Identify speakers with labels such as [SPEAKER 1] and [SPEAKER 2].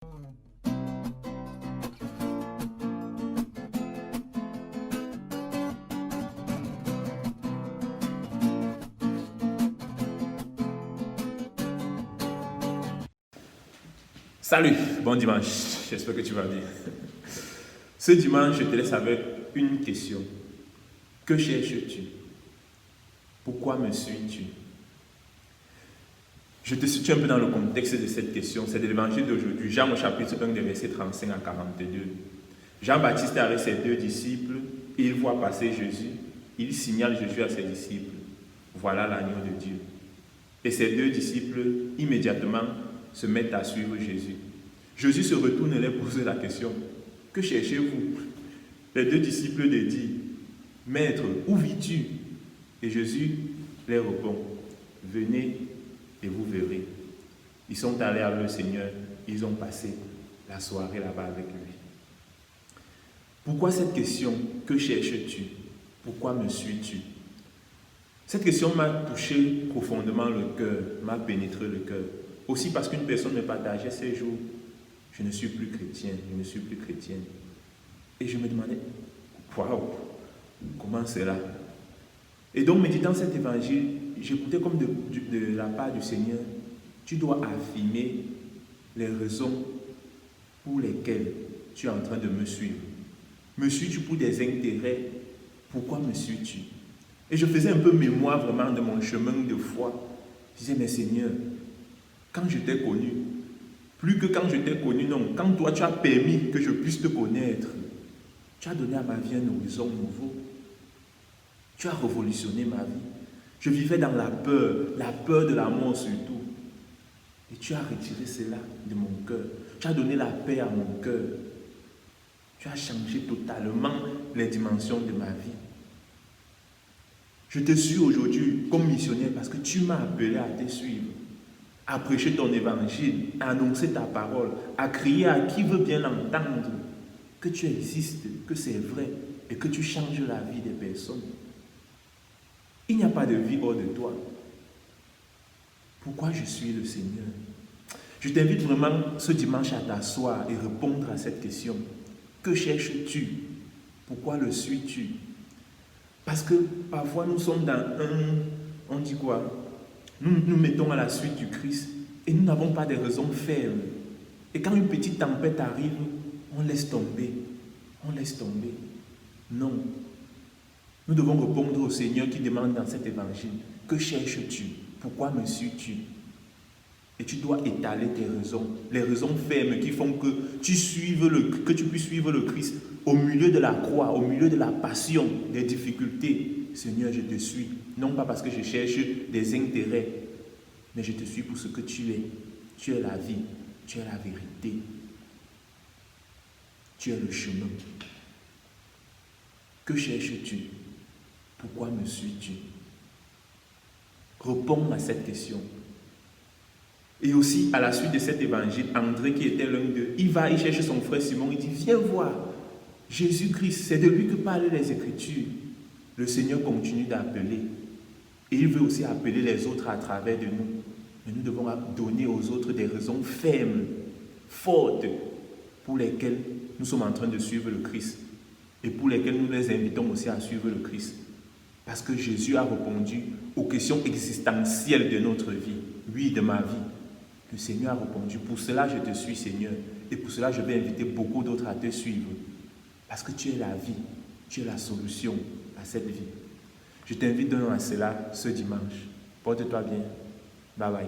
[SPEAKER 1] Salut, bon dimanche, j'espère que tu vas bien. Ce dimanche, je te laisse avec une question. Que cherches-tu? Pourquoi me suis-tu? Je te situe un peu dans le contexte de cette question. C'est de l'évangile d'aujourd'hui, Jean au chapitre 1, des versets 35 à 42. Jean-Baptiste est avec ses deux disciples, il voit passer Jésus, il signale Jésus à ses disciples. Voilà l'agneau de Dieu. Et ses deux disciples, immédiatement, se mettent à suivre Jésus. Jésus se retourne et leur pose la question. Que cherchez-vous? Les deux disciples lui disent, Maître, où vis-tu? Et Jésus leur répond, venez et vous verrez. Ils sont allés avec le Seigneur, ils ont passé la soirée là-bas avec lui. Pourquoi cette question? Que cherches-tu? Pourquoi me suis-tu? Cette question m'a touché profondément le cœur, m'a pénétré le cœur. Aussi parce qu'une personne me partageait ces jours, je ne suis plus chrétien, je ne suis plus chrétienne. Et je me demandais, waouh, comment c'est là? Et donc, méditant cet évangile, j'écoutais comme de la part du Seigneur, tu dois affirmer les raisons pour lesquelles tu es en train de me suivre. Me suis-tu pour des intérêts? Pourquoi me suis-tu? Et je faisais un peu mémoire vraiment de mon chemin de foi. Je disais, mais Seigneur, quand je t'ai connu, plus que quand je t'ai connu, non, quand toi tu as permis que je puisse te connaître, tu as donné à ma vie un horizon nouveau. Tu as révolutionné ma vie. Je vivais dans la peur de la mort surtout. Et tu as retiré cela de mon cœur. Tu as donné la paix à mon cœur. Tu as changé totalement les dimensions de ma vie. Je te suis aujourd'hui comme missionnaire parce que tu m'as appelé à te suivre, à prêcher ton évangile, à annoncer ta parole, à crier à qui veut bien l'entendre que tu existes, que c'est vrai et que tu changes la vie des personnes. Il n'y a pas de vie hors de toi. Pourquoi je suis le Seigneur? Je t'invite vraiment ce dimanche à t'asseoir et répondre à cette question. Que cherches-tu? Pourquoi le suis-tu? Parce que parfois nous sommes dans on dit quoi? Nous nous mettons à la suite du Christ et nous n'avons pas de raisons fermes. Et quand une petite tempête arrive, on laisse tomber. On laisse tomber. Non. Nous devons répondre au Seigneur qui demande dans cet évangile, que cherches-tu? Pourquoi me suis-tu? Et tu dois étaler tes raisons, les raisons fermes qui font que tu puisses suivre le Christ au milieu de la croix, au milieu de la passion, des difficultés. Seigneur, je te suis, non pas parce que je cherche des intérêts, mais je te suis pour ce que tu es. Tu es la vie, tu es la vérité, tu es le chemin. Que cherches-tu? Pourquoi me suis-tu? Réponds à cette question. Et aussi, à la suite de cet évangile, André, qui était l'un d'eux, il cherche son frère Simon, il dit, viens voir, Jésus-Christ, c'est de lui que parlent les Écritures. Le Seigneur continue d'appeler. Et il veut aussi appeler les autres à travers de nous. Mais nous devons donner aux autres des raisons fermes, fortes, pour lesquelles nous sommes en train de suivre le Christ. Et pour lesquelles nous les invitons aussi à suivre le Christ. Parce que Jésus a répondu aux questions existentielles de notre vie. Oui, de ma vie. Le Seigneur a répondu, pour cela je te suis Seigneur, et pour cela je vais inviter beaucoup d'autres à te suivre, parce que tu es la vie, tu es la solution à cette vie. Je t'invite donc à cela ce dimanche. Porte-toi bien. Bye bye.